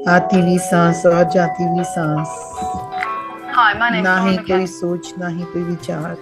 आती हुई सांस और जाती हुई सांस, हाँ, Emma ना ही Nexon कोई McKenna. सोच ना ही कोई विचार।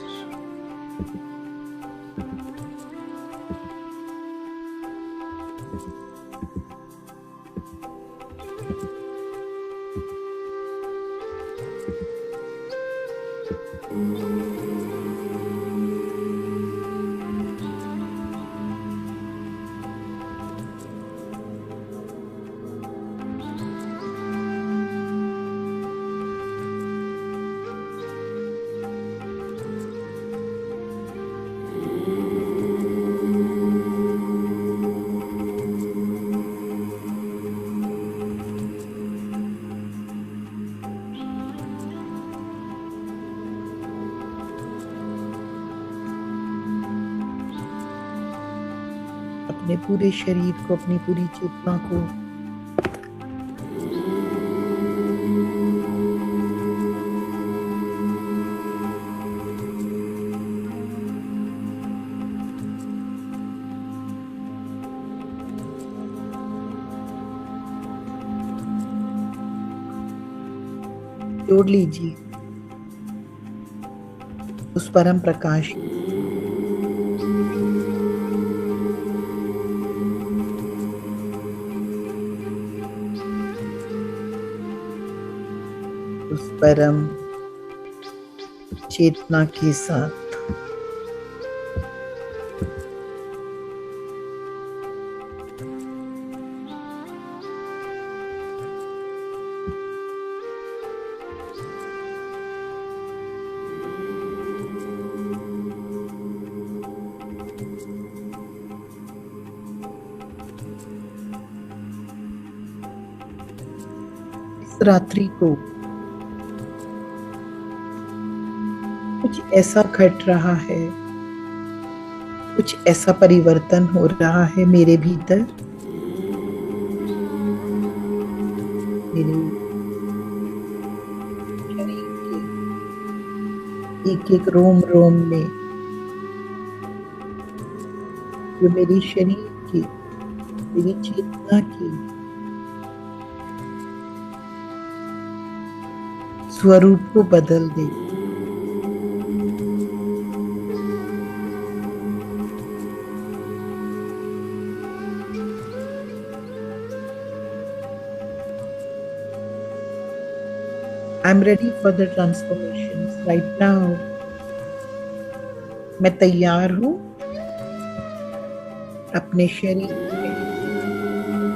अपने पूरे शरीर को, अपनी पूरी चेतना को जोड़ लीजिए उस परम प्रकाश, उस परम चेतना के साथ। इस रात्रि को कुछ ऐसा घट रहा है, कुछ ऐसा परिवर्तन हो रहा है मेरे भीतर, मेरे शरीर के एक एक रोम रोम में, जो मेरी शरीर की, मेरी चेतना की स्वरूप को बदल दे। I'm ready for the transformations right now. मैं तैयार हूँ अपने शरीर में,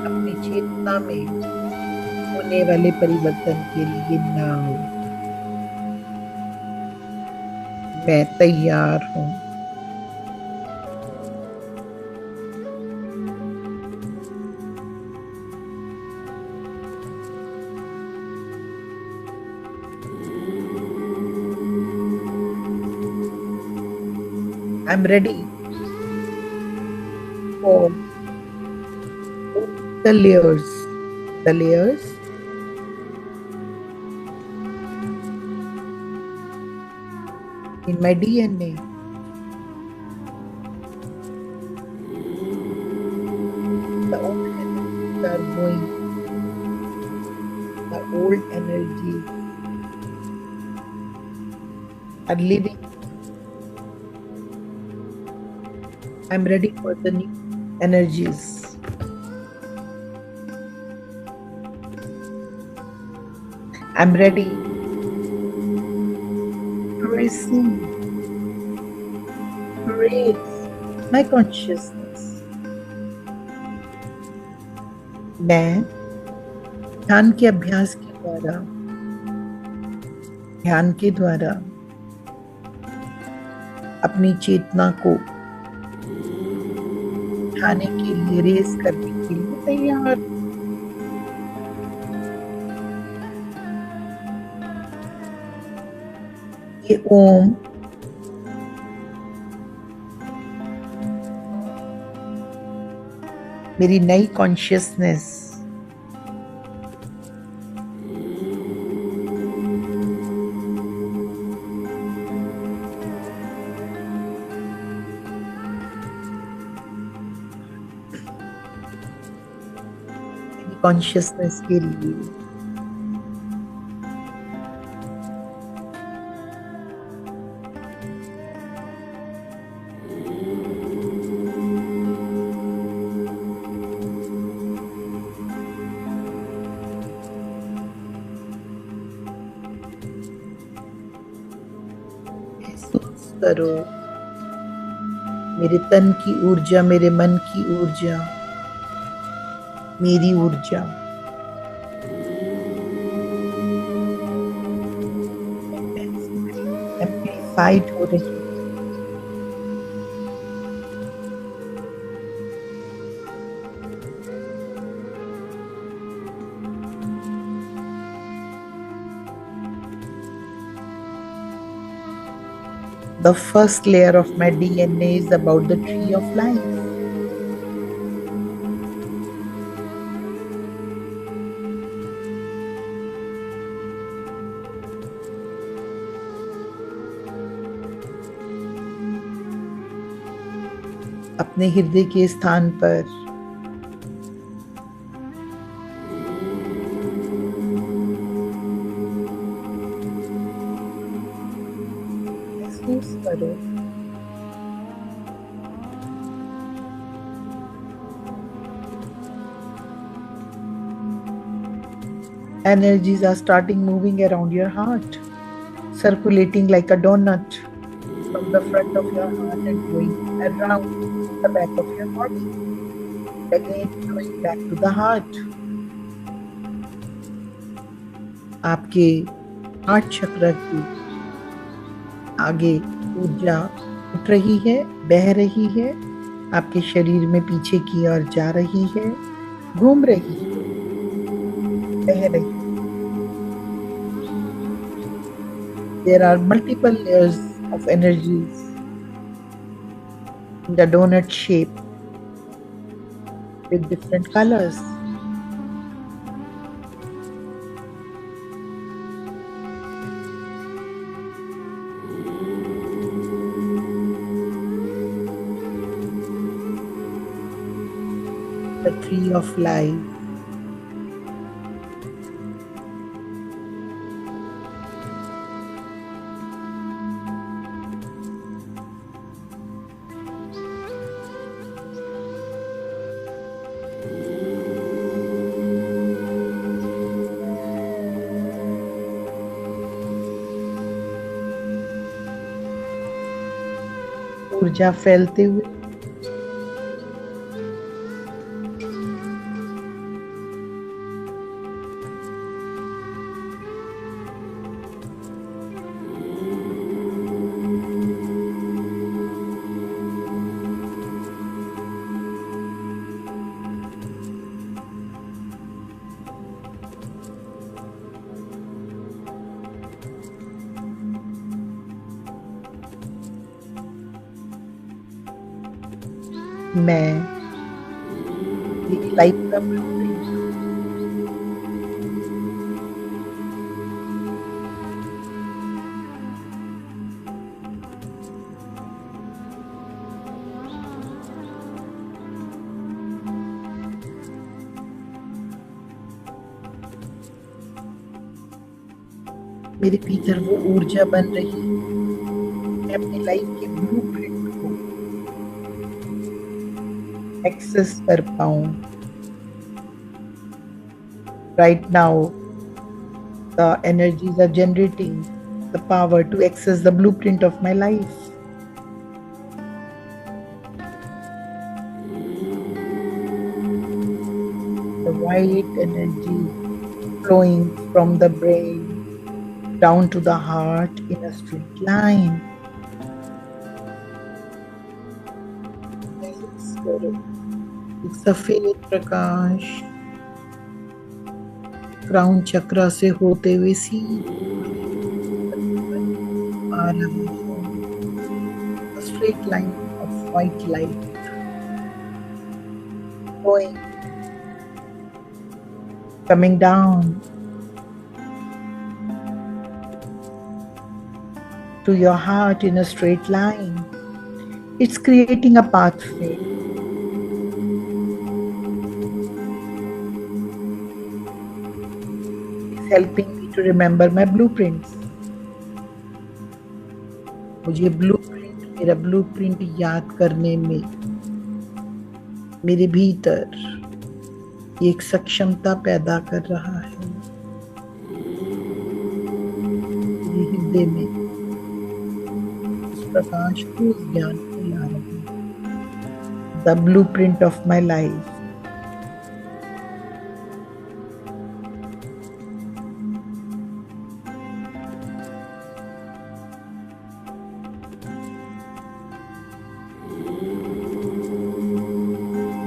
अपनी चेतना में होने वाले परिवर्तन के लिए नाउ। मैं तैयार हूँ। I'm ready for the layers, the layers in my DNA. The old energies are going, the old energies are leaving. I'm ready for the new energies. I'm ready to receive, to raise my consciousness. मैं ध्यान के अभ्यास के द्वारा, ध्यान के द्वारा अपनी चेतना को उठाने के लिए, रेस करने के लिए तैयार। ये ओम मेरी नई कॉन्शियसनेस, कॉन्शियसनेस के लिए। महसूस करो मेरे तन की ऊर्जा, मेरे मन की ऊर्जा, मेरी ऊर्जा एम्प्लीफाइड हो रही है। The first layer of my DNA is about the tree of life. अपने हृदय के स्थान पर महसूस करो energies are starting moving around your heart, circulating like a donut from the front of your heart and going around the back of your body, again going back to the heart. आपके heart चक्र की आगे ऊर्जा उठ रही है, बह रही है, आपके शरीर में पीछे की ओर जा रही है, घूम रही है, बह रही है। There are multiple layers of energies in the donut shape with different colors. The tree of life. ऊर्जा फैलते हुए मैं मेरी लाइफ का ब्लूप्रिंट मेरे भीतर वो ऊर्जा बन रही है। मैं अपनी लाइफ के ब्लूप्रिंट को एक्सेस कर पाऊं। Right now, the energies are generating the power to access the blueprint of my life. The white energy flowing from the brain down to the heart in a straight line. एक सफेद प्रकाश crown चक्र से होते हुए सीधे आ रहा है। A straight line of white light going, coming down to your heart in a straight line. It's creating a pathway. helping me to remember my blueprints. मुझे मेरा ब्लूप्रिंट याद करने में मेरे भीतर एक सक्षमता पैदा कर रहा है। मेरे हृदय में उस प्रकाश को, उस ज्ञान को ला रहा है। The blueprint of my life.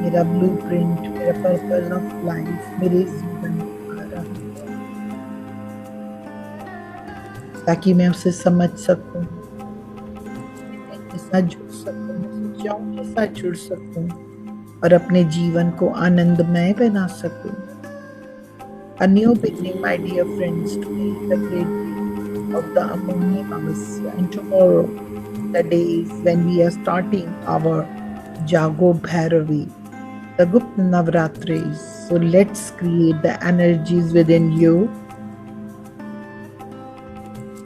मेरा ब्लूप्रिंट, मेरा पर्पस ऑफ लाइफ मेरे जीवन में आ रहा है, ताकि मैं उसे समझ सकूं, के साथ जुड़ सकूं, सच्चाइयों के साथ जुड़ सकूं और अपने जीवन को आनंदमय बना सकूं। A new beginning, my dear friends, today is the great day of the Amoni Amavasya, and tomorrow the day is when we are starting our Jago Bhairavi, the Gupta Navratris. So let's create the energies within you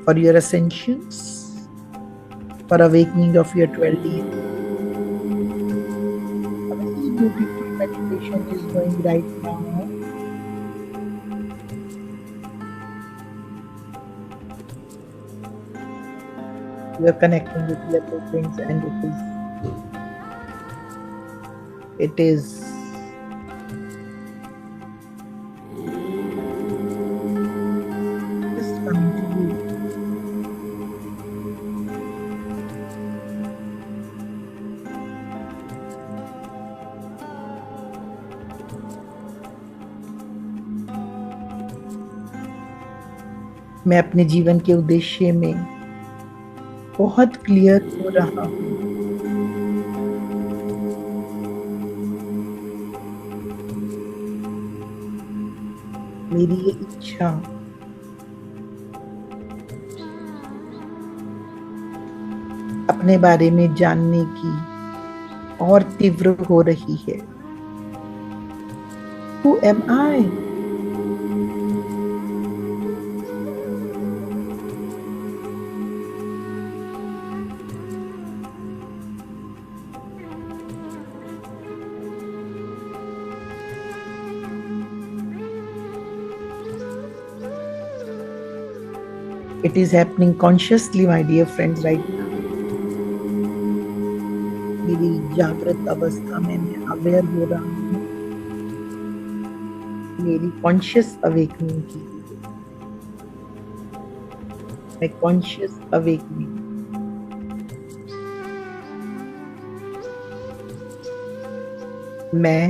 for your ascensions, for awakening of your 12 days. A very beautiful meditation is going right now. You are connecting with your blueprints, and it is just coming to you. मैं अपने जीवन के उद्देश्य में बहुत clear हो रहा हूँ। मेरी ये इच्छा अपने बारे में जानने की और तीव्र हो रही है। Who am I? It is happening consciously, my dear friends, right now. मेरी जागृत अवस्था में मैं अवेयर हो रहा हूँ। मेरी कॉन्शियस अवेकनिंग की, मैं कॉन्शियस अवेकनिंग, मैं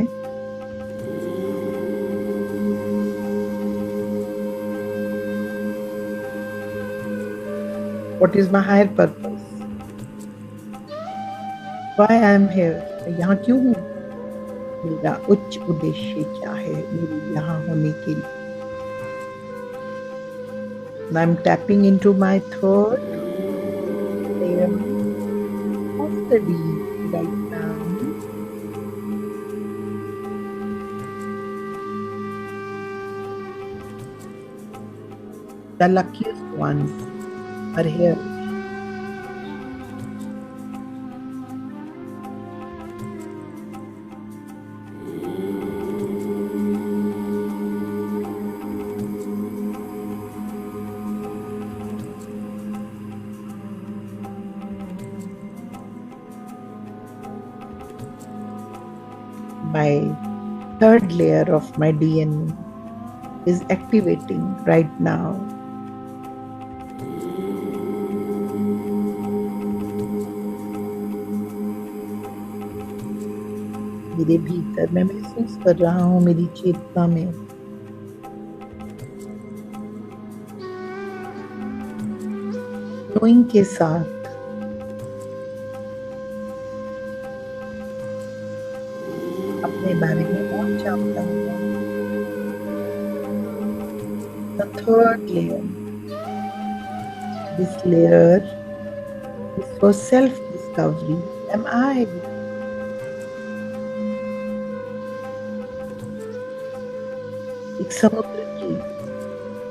what is my higher purpose? Why I am here? मैं यहाँ क्यों हूँ? मेरा उच्च उद्देश्य क्या है मेरे यहाँ होने के लिए? Now I'm tapping into my third layer of the deep right now. The luckiest ones are here. My third layer of my DNA is activating right now. मेरे भीतर मैं महसूस कर रहा हूँ, मेरी चेतना में नोइंग के साथ अपने बारे में और जानता हूँ। The third layer, this layer is for self-discovery. Am I? एक समुद्र की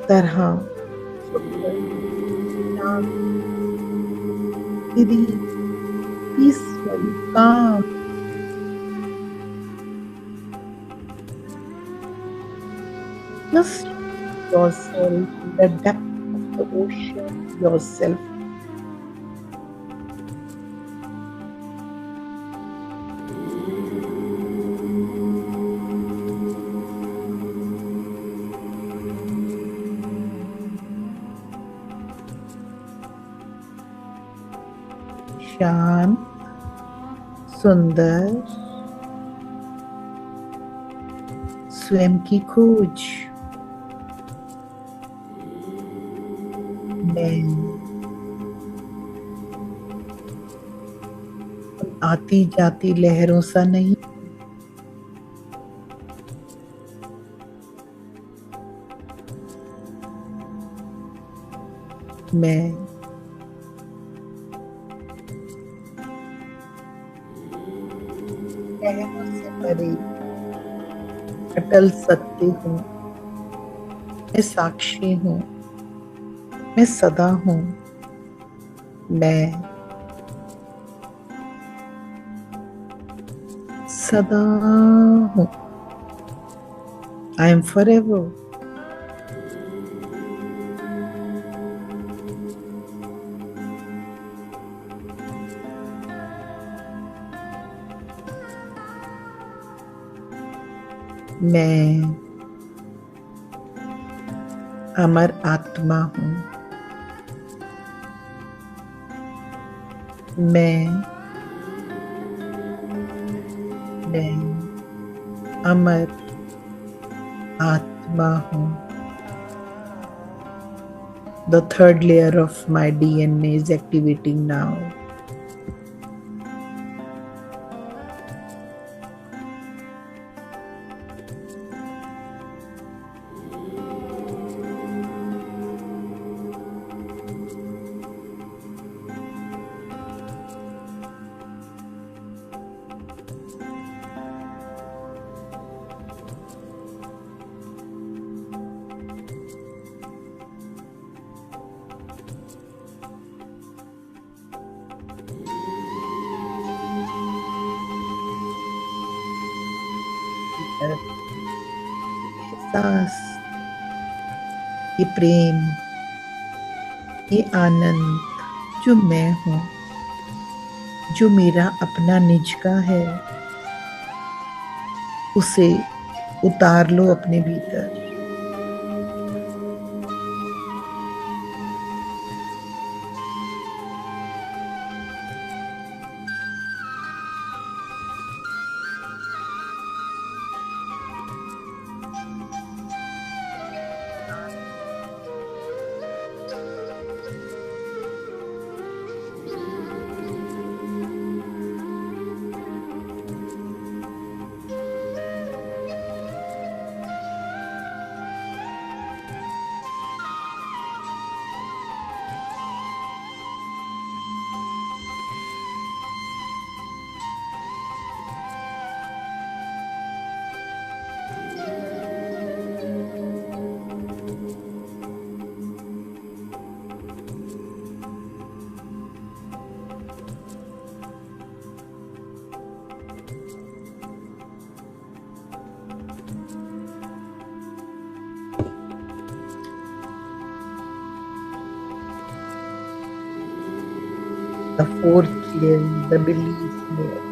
तरह सुंदर, शांत, serene, peaceful, calm. Just yourself in the depth of the ocean, yourself. शांत, सुंदर, स्वयं की खोज। मैं आती जाती लहरों सा नहीं, मैं लहरों से परे अटल सत्य हूँ। मैं साक्षी हूँ। मैं सदा हूँ। मैं सदा हूँ। I am forever. मैं अमर आत्मा हूँ। मैं अमर आत्मा हूँ। The third layer of my DNA is activating now. एहसास, ये प्रेम, ये आनंद जो मैं हूँ, जो मेरा अपना निज का है, उसे उतार लो अपने भीतर। The fourth layer, the belief layer,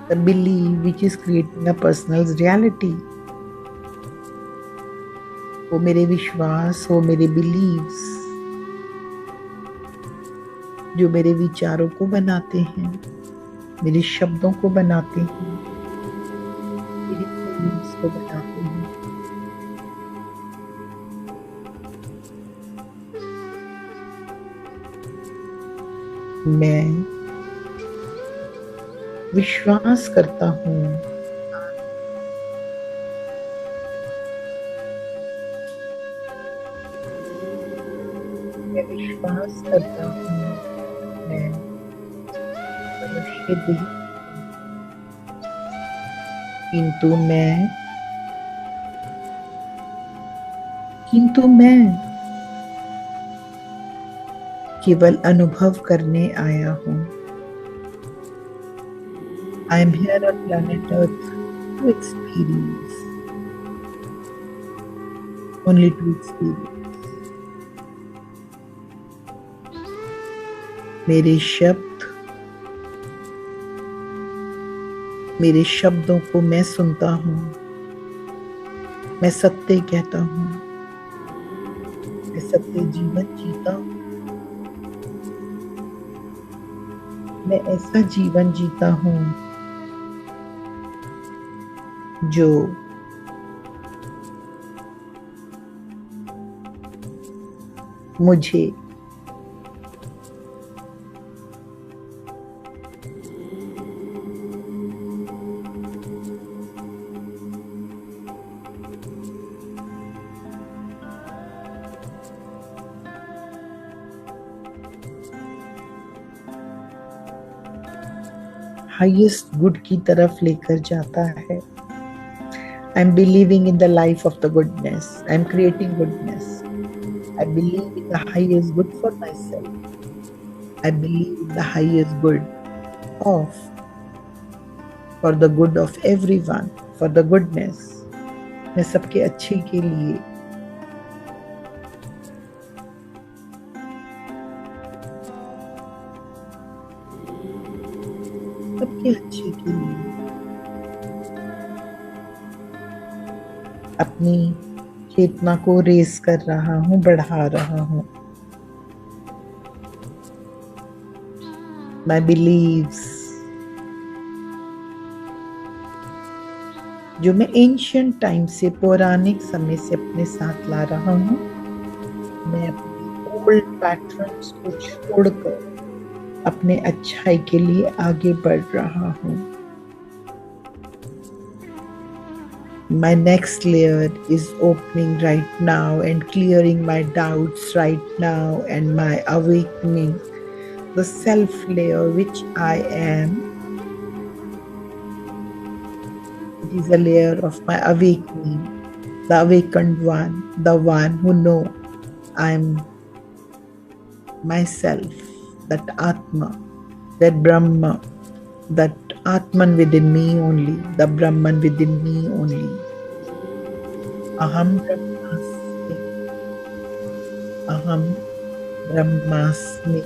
the belief which is creating a personal reality. वो मेरे विश्वास, वो मेरे बिलीव्स जो मेरे विचारों को बनाते हैं, मेरे शब्दों को बनाते हैं, मेरी फीलिंग्स को बनाते हैं। मैं विश्वास करता हूँ मैं विश्वास करता हूँ मैं मनुष्य नहीं, किंतु मैं किंतु मैं केवल अनुभव करने आया हूँ। I am here on planet Earth to experience, only to experience. मेरे शब्द, मेरे शब्दों को मैं सुनता हूँ, मैं सत्य कहता हूँ, मैं सत्य जीवन जीता हूँ। मैं ऐसा जीवन जीता हूँ जो मुझे हाईएस्ट गुड की तरफ लेकर जाता है। I am believing in the life of the goodness, I am creating goodness. I believe in the highest good for myself. I believe in the highest good of, for the good of everyone, for the goodness. मैं सबके अच्छे के लिए, सबके अच्छे के लिए अपनी चेतना को रेस कर रहा हूँ, बढ़ा रहा हूँ। My beliefs, जो मैं एंशियंट टाइम से, पौराणिक समय से अपने साथ ला रहा हूँ, मैं अपने ओल्ड पैटर्न्स को छोड़कर अपने अच्छाई के लिए आगे बढ़ रहा हूँ। My next layer is opening right now and clearing my doubts right now and my awakening, the self layer which I am. It is a layer of my awakening, the awakened one, the one who know I am myself, that Atma, that Brahma, that Atman within me only, the Brahman within me only. Aham Brahmasmi, Aham Brahmasmi.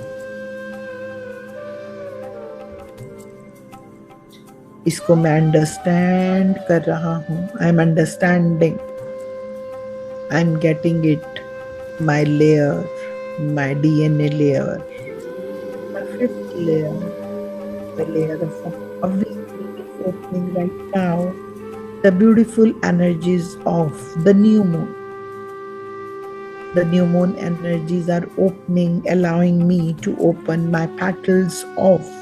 इसको मैं understand कर रहा हूँ। I am understanding, I am getting it, my layer, my DNA layer, my fifth layer, the layer of awakening is opening right now. The beautiful energies of the new moon. The new moon energies are opening, allowing me to open my petals of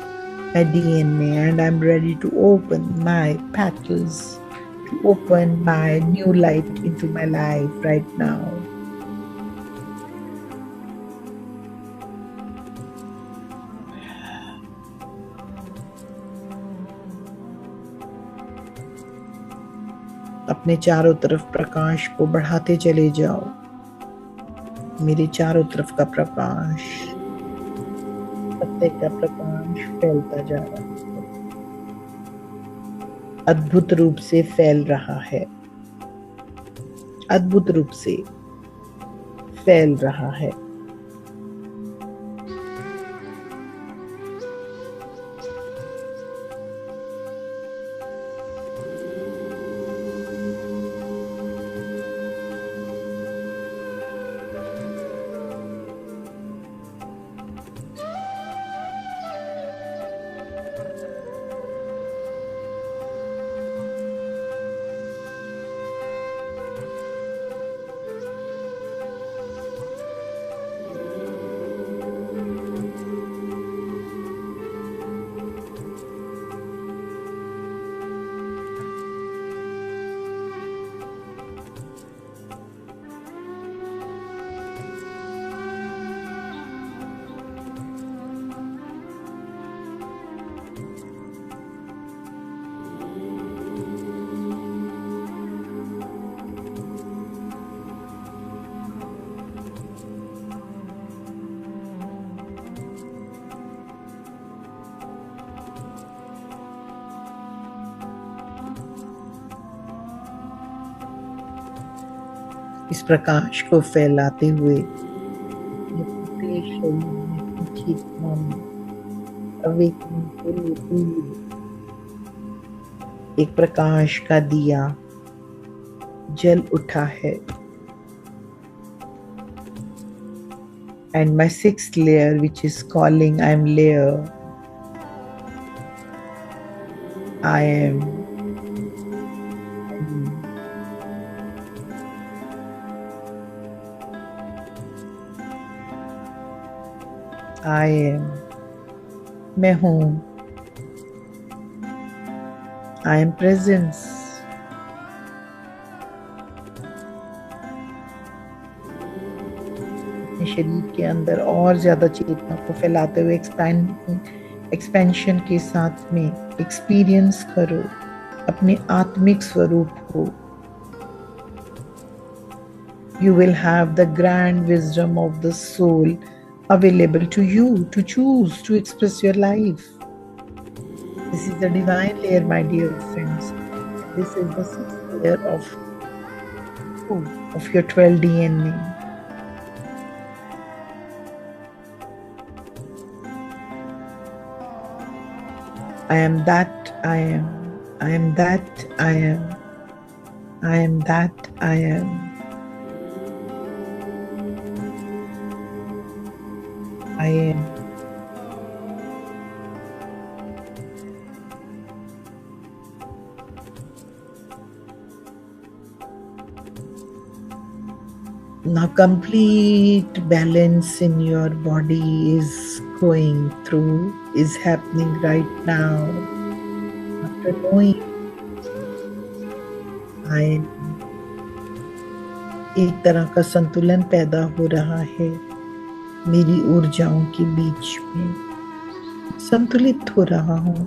my DNA, and I'm ready to open my petals, to open my new light into my life right now. अपने चारों तरफ प्रकाश को बढ़ाते चले जाओ। मेरे चारों तरफ का प्रकाश, सत्य का प्रकाश फैलता जा रहा है, अद्भुत रूप से फैल रहा है, अद्भुत रूप से फैल रहा है। इस प्रकाश को फैलाते हुए अपने पूरे शरीर में चेतना में अवेकनिंग को लेते हुए एक प्रकाश का दिया जल उठा है। And my sixth layer, which is calling, I'm layer. I am. I am. मैं हूँ। I am presence. अपने शरीर के अंदर और ज्यादा चेतना को फैलाते हुए एक्सपेंशन के साथ में एक्सपीरियंस करो अपने आत्मिक स्वरूप को। You will have the grand wisdom of the soul available to you to choose to express your life. This is the divine layer, my dear friends. This is the sixth layer of your 12 DNA. I am that I am. I am that I am. I am that I am. I am. Now complete balance in your body is happening right now. After knowing I am, एक तरह का संतुलन पैदा हो रहा है मेरी ऊर्जाओं के बीच में, संतुलित हो रहा हूं।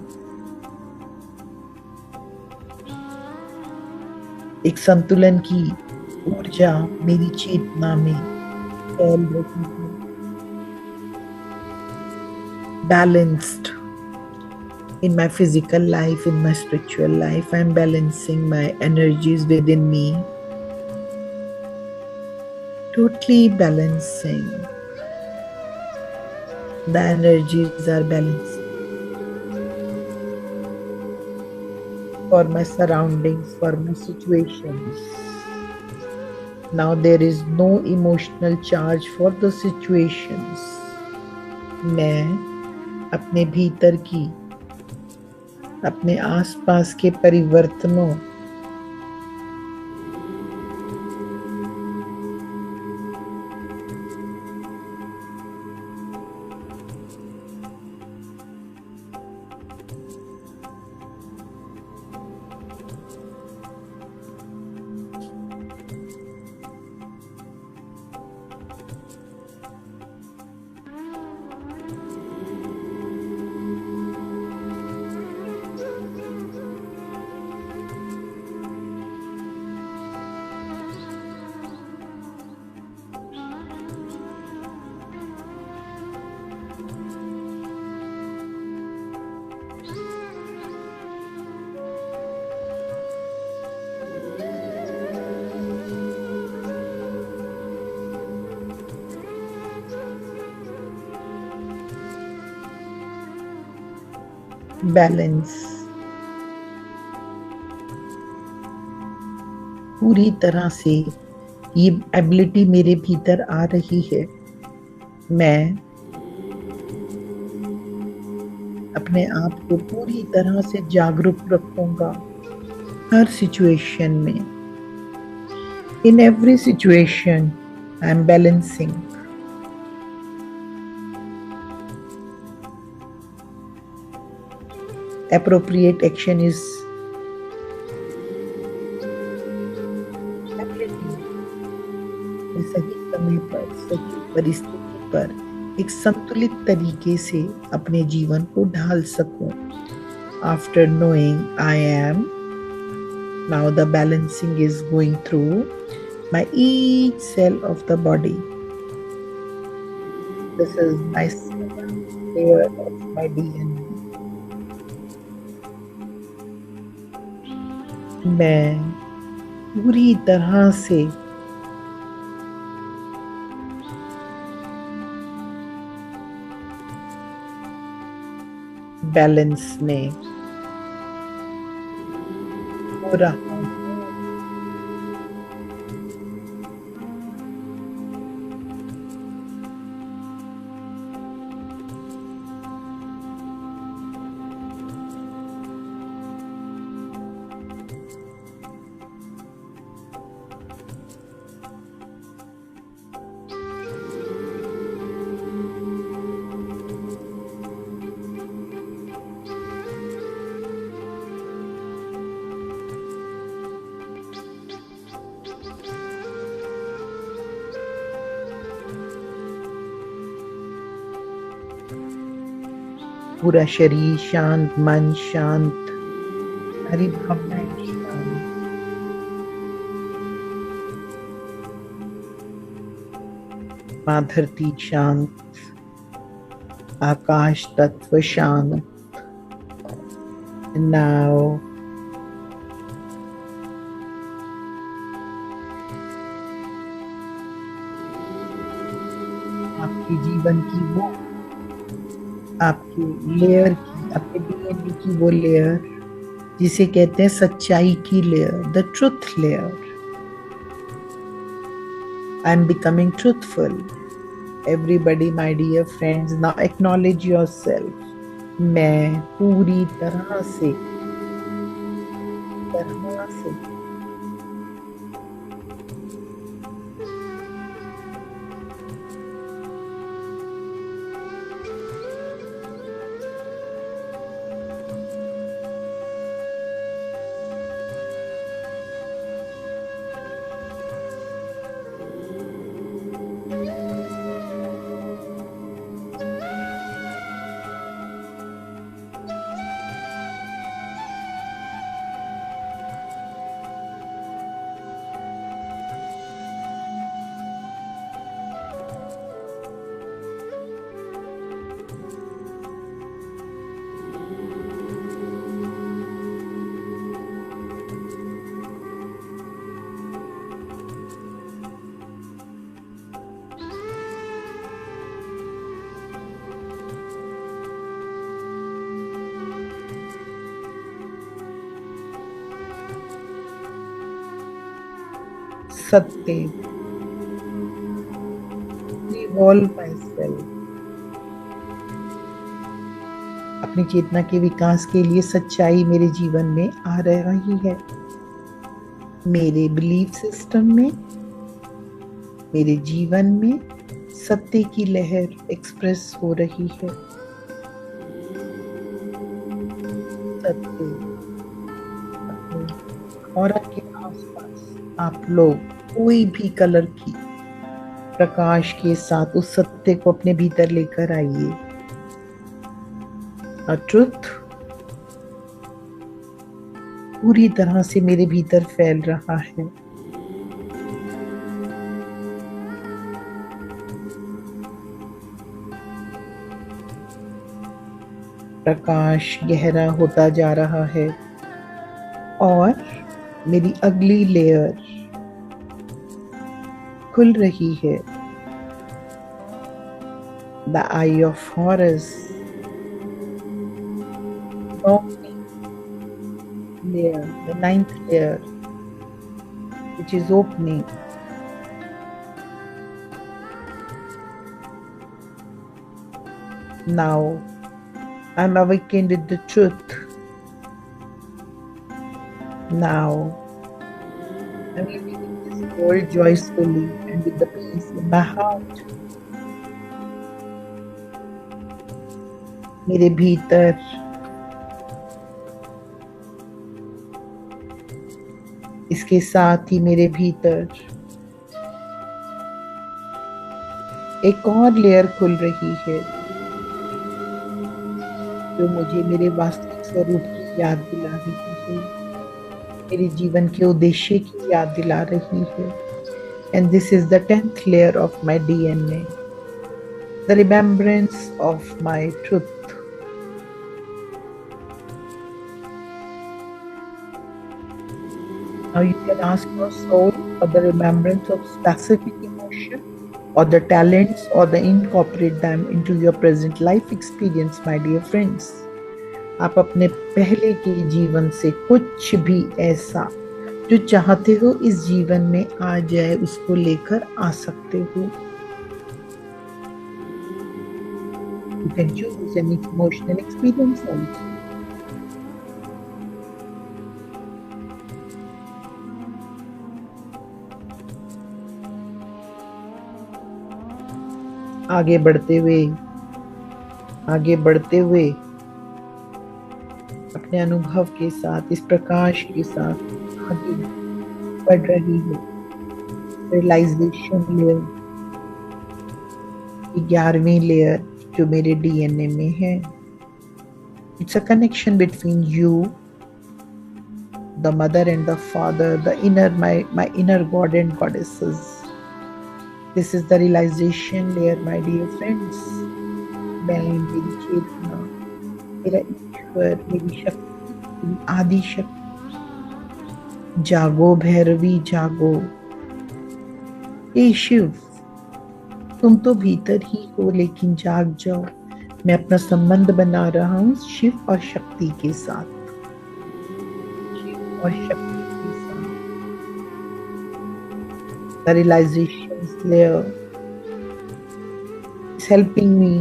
एक संतुलन की ऊर्जा मेरी चेतना में फैल रही है। Balanced in my physical life, in my spiritual life, I am balancing my energies within me. Totally balancing. The energies are balanced for my surroundings, for my situations. Now there is no emotional charge for the situations. मैं अपने भीतर की, अपने आसपास के परिवर्तनों balance पूरी तरह से ये एबिलिटी मेरे भीतर आ रही है। मैं अपने आप को पूरी तरह से जागरूक रखूंगा हर सिचुएशन में। In every situation I am balancing. Appropriate action is सही समय पर, सही परिस्थिति पर एक संतुलित तरीके से अपने जीवन को ढाल सकूं। After knowing I am, now the balancing is going through my each cell of the body. This is my layer of my DNA. मैं पूरी तरह से बैलेंस में हो रहा हूँ। पूरा शरीर शांत, मन शांत, सारी भावनाएं शांत। माँ धरती शांत, आकाश तत्व शांत। नाउ आपके जीवन की वो, आपके लेयर की, आपके डीएनए की वो लेयर जिसे कहते हैं सच्चाई की layer, the truth layer. I am becoming truthful. Everybody my dear friends, now acknowledge yourself. मैं पूरी तरह से सत्य, रिवॉल्व माई सेल्फ। अपनी चेतना के विकास के लिए सच्चाई मेरे जीवन में आ रही है। मेरे बिलीफ सिस्टम में, मेरे जीवन में सत्य की लहर एक्सप्रेस हो रही है। सत्य और आपके आसपास आप लोग कोई भी कलर की प्रकाश के साथ उस सत्य को अपने भीतर लेकर आइए। ट्रुथ पूरी तरह से मेरे भीतर फैल रहा है। प्रकाश गहरा होता जा रहा है और मेरी अगली लेयर खुल रही है। The eye of Horus, layer, the 9th layer, which is opening. Now I'm awakened with the truth. Now I'm living in this world joyfully and with the peace in my heart. मेरे भीतर इसके साथ ही मेरे भीतर एक और layer खुल रही है जो मुझे मेरे वास्तविक स्वरूप की याद दिला रही है, मेरे जीवन के उद्देश्य की याद दिला रही है। And this is the 10th layer of my DNA, the remembrance of my truth. Now you can ask your soul for the remembrance of specific emotion or the talents or the incorporate them into your present life experience, my dear friends. आप अपने पहले के जीवन से कुछ भी ऐसा जो चाहते हो इस जीवन में आ जाए उसको लेकर आ सकते हो। You can choose an emotional experience also. आगे बढ़ते हुए अपने अनुभव के साथ, इस प्रकाश के साथ आगे बढ़ रही हो। रियलाइजेशन लेयर, 11वीं लेयर जो मेरे डीएनए में है। It's a connection between you, the mother and the father, the inner my inner god and goddesses. This is the realization layer, my dear friends. मैं, मेरी चेतना, मेरा ईश्वर, मेरी शक्ति, मेरी आदि शक्ति, जागो भैरवी जागो। ए शिव, तुम तो भीतर ही हो लेकिन जाग जाओ। मैं अपना संबंध बना रहा हूँ शिव और शक्ति के साथ, शिव और शक्ति के साथ। The realization layer is helping me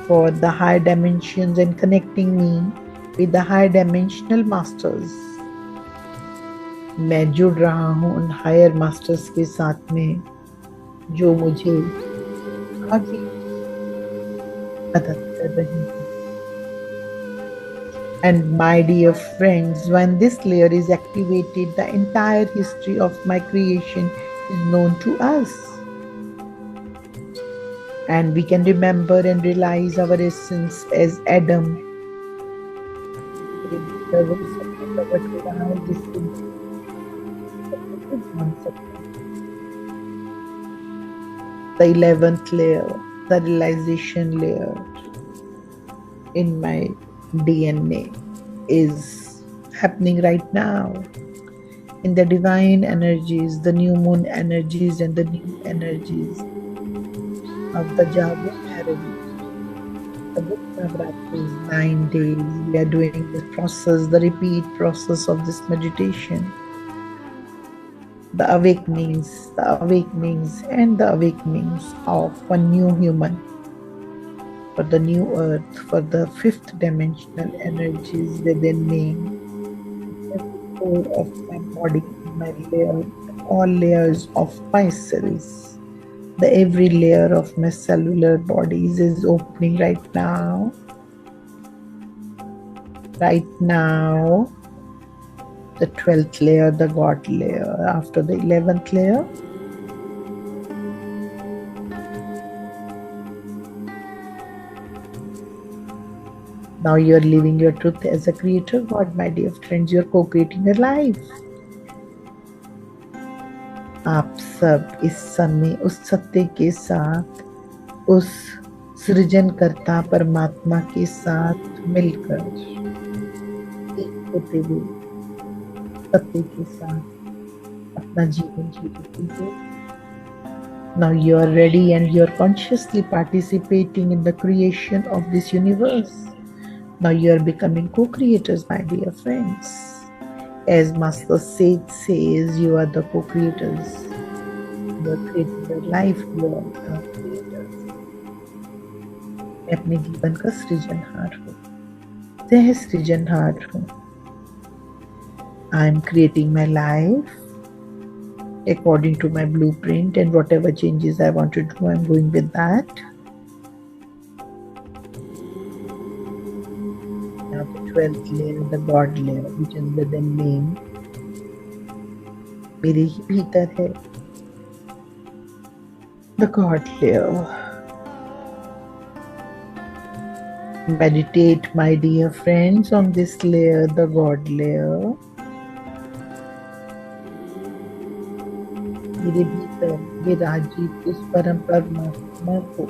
for the higher dimensions and connecting me with the higher dimensional masters. मैं जुड़ रहा हूँ उन हायर मास्टर्स के साथ में जो मुझे आगे मदद कर रही है। And my dear friends, when this layer is activated, the entire history of my creation is known to us. And we can remember and realize our essence as Adam. The 11th layer, the realization layer in my DNA is happening right now. In the divine energies, the new moon energies and the new energies of the Jago Bhairavi. The book Navratri is 9 days. We are doing this process, the repeat process of this meditation. The awakenings and the awakenings of a new human, for the new earth, for the 5th dimensional energies within me, every pore of my body, my layer, all layers of my cells, the every layer of my cellular bodies is opening right now. Right now, the 12th layer, the God layer, after the 11th layer, now you're living your truth as a creator God, my dear friends. You're co-creating your life. आप सब इस समय उस सत्य के साथ, उस सृजनकर्ता परमात्मा के साथ मिलकर एक होते हुए सत्य के साथ अपना जीवन जी रहे हो। Now you are ready and you are consciously participating in the creation of this universe. Now you are becoming co-creators, my dear friends. As Master Sage says, you are the co-creators. You are creating your life, you are the creators. मैं अपने जीवन का सृजनहार हूँ, सह सृजनहार हूँ। I am creating my life according to my blueprint, and whatever changes I want to do, I'm going with that. Now the 12th layer, the God layer, which is within me, मेरे ही भीतर है, the God layer. Meditate, my dear friends, on this layer, the God layer. मेरे भीतर विराजित उस परम परमात्मा को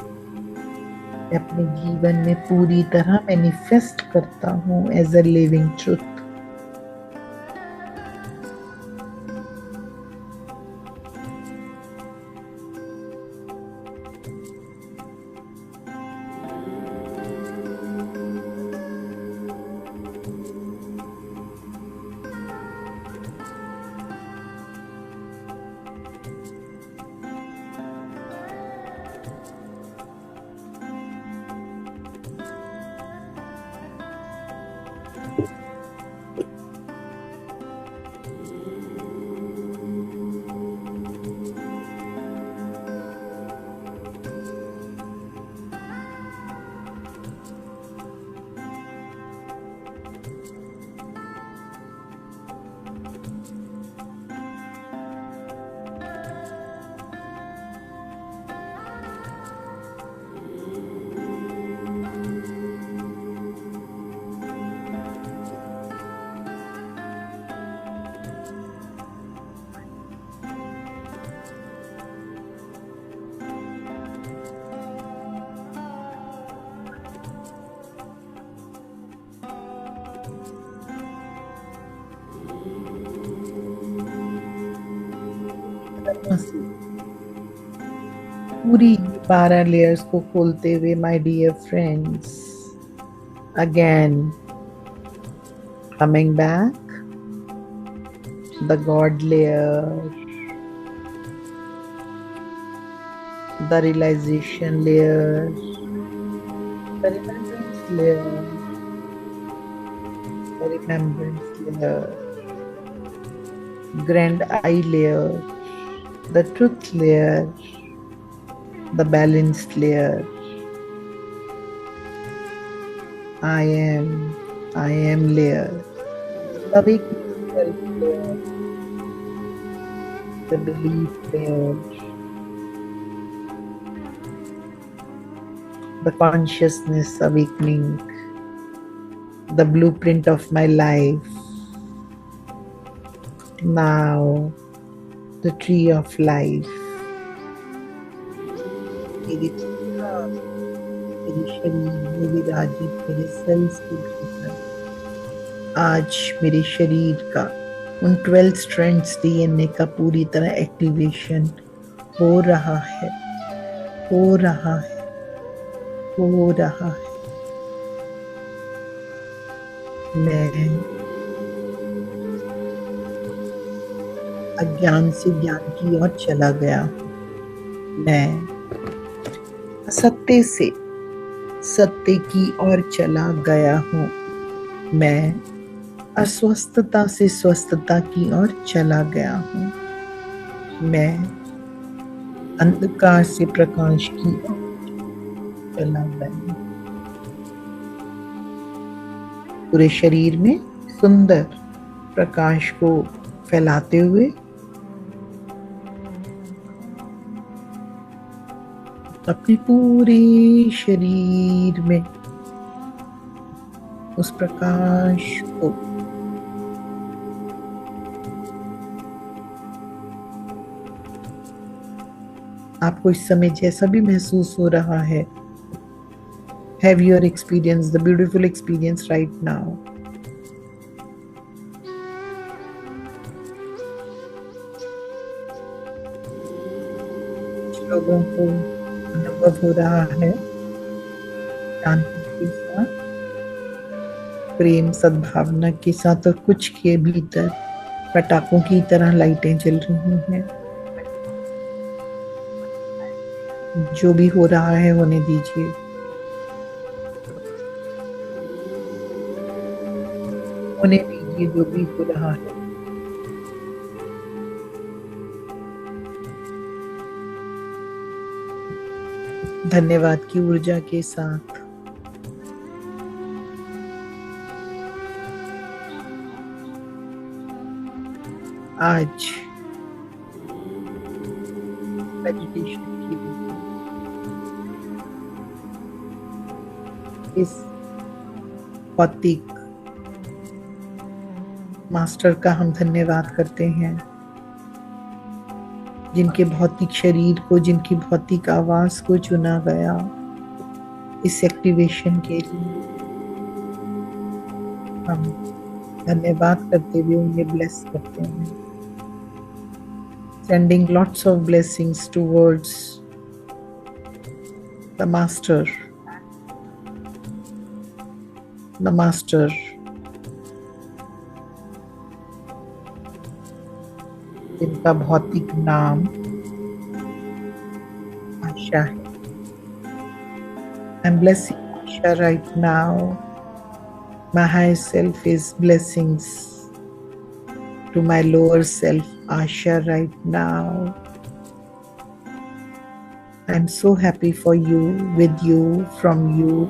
मैं अपने जीवन में पूरी तरह मैनिफेस्ट करता हूँ एज अ लिविंग ट्रुथ। तरह से पूरी 12 लेयर्स को खोलते हुए, my dear friends, again coming back, the God layer, the realization layer, the remembrance layer, the remembrance layer, grand eye layer, the truth layer, the balanced layer. I am layer, the awakening self layer, the belief layer, the consciousness awakening, the blueprint of my life. Now, the tree of life. मेरे शरीर, मेरे राज्य, मेरे sales के भीतर आज मेरे शरीर का उन 12 स्ट्रैंड्स डीएनए का पूरी तरह एक्टिवेशन हो रहा है, हो रहा है, हो रहा है। मैं अज्ञान से ज्ञान की ओर चला गया। मैं सत्य से सत्य की ओर चला गया हूँ। मैं अस्वस्थता से स्वस्थता की ओर चला गया हूँ। मैं अंधकार से प्रकाश की ओर चला गया। पूरे शरीर में सुंदर प्रकाश को फैलाते हुए अपने पूरे शरीर में उस प्रकाश को आपको इस समय जैसा भी महसूस हो रहा है, have your experience, the beautiful experience right now. लोगों को अनुभव हो रहा है शांति के साथ, प्रेम सद्भावना के साथ, और कुछ के भीतर पटाखों की तरह लाइटें जल रही हैं। जो भी हो रहा है होने दीजिए। होने दीजिए जो भी हो रहा है। धन्यवाद की ऊर्जा के साथ आज मेडिटेशन की इस भौतिक मास्टर का हम धन्यवाद करते हैं, जिनके भौतिक शरीर को, जिनकी भौतिक आवाज को चुना गया इस एक्टिवेशन के लिए। हम धन्यवाद करते हुए उन्हें ब्लेस करते हैं, sending lots of blessings towards the master, the master. जिनका भौतिक नाम आशा है। I'm blessing Asha right now. My higher self is blessings to my lower self Asha right now. I'm so happy for you, with you, from you.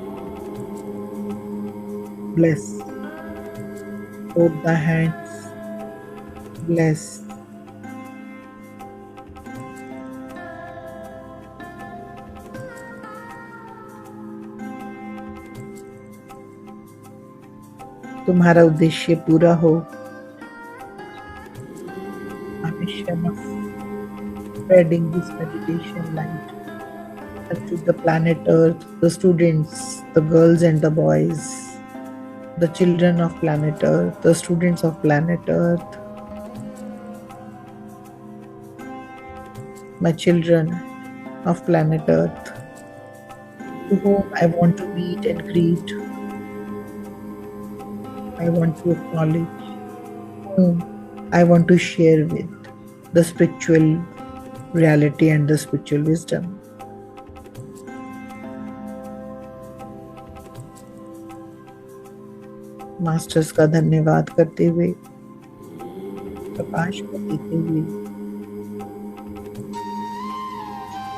Bless. Hold the hands. Bless. तुम्हारा उद्देश्य पूरा हो। Spreading this meditation light to the planet Earth, the students, the girls and the boys, the children of planet Earth, the students of planet Earth. my children of planet Earth, to whom I want to meet and greet, I want to acknowledge, whom I want to share with the spiritual reality and the spiritual wisdom. Masters का धन्यवाद करते हुए, प्रकाश को देते हुए,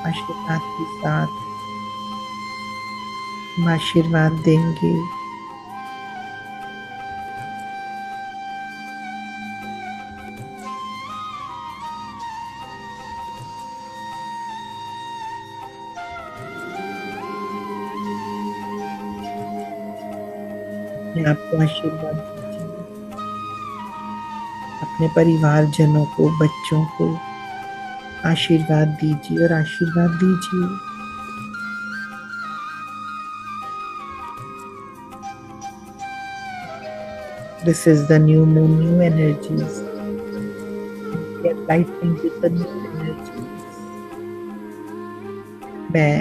आशीर्वाद के साथ हम आशीर्वाद देंगे। अपने आप को आशीर्वाद दीजिए, अपने परिवारजनों को, बच्चों को आशीर्वाद दीजिए और आशीर्वाद दीजिए। This is the new moon, new energies. We are lightning with the new energies. मैं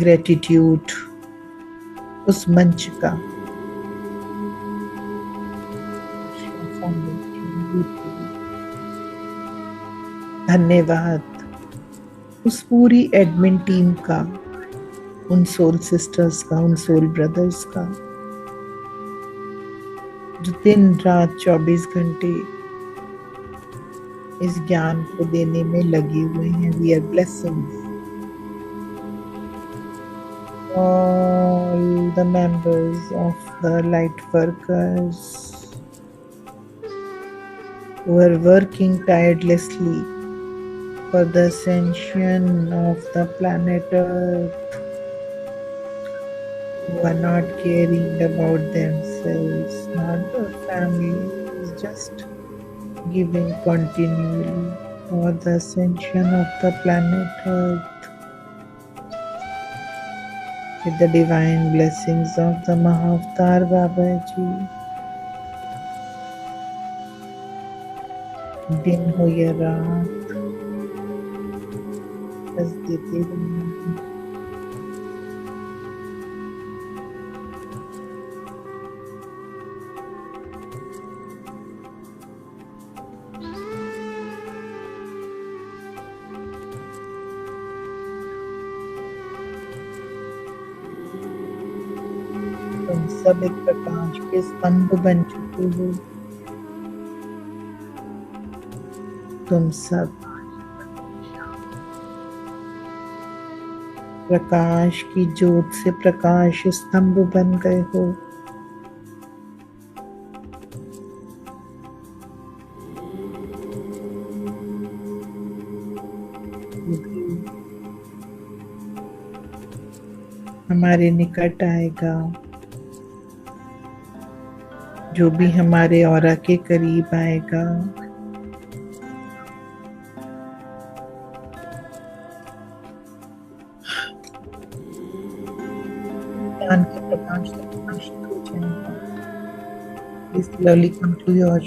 ग्रेटिट्यूड उस मंच का, धन्यवाद उस पूरी एडमिन टीम का, उन सोल सिस्टर्स का, उन सोल ब्रदर्स का, जो दिन रात 24 घंटे इस ज्ञान को देने में लगे हुए हैं। We are blessings all the members of the light workers who are working tirelessly for the ascension of the planet Earth, who are not caring about themselves, not their families, just giving continually for the ascension of the planet Earth. With the divine blessings of the Mahavatar Babaji, दिन हो या रात, बस देते रहना। तुम सब एक प्रकाश के स्तंभ बन चुके हो। तुम सब प्रकाश की ज्योत से प्रकाश स्तंभ बन गए हो। हमारे निकट आएगा, जो भी हमारे ऑरा के करीब आएगा, ज्ञान के प्रकाश से प्रकाशित हो जाएगा। Please slowly come to your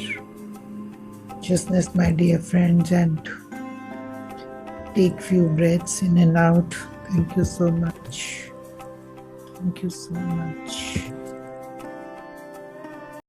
consciousness, my dear friends, and take few breaths in and out. Thank you so much. Thank you so much.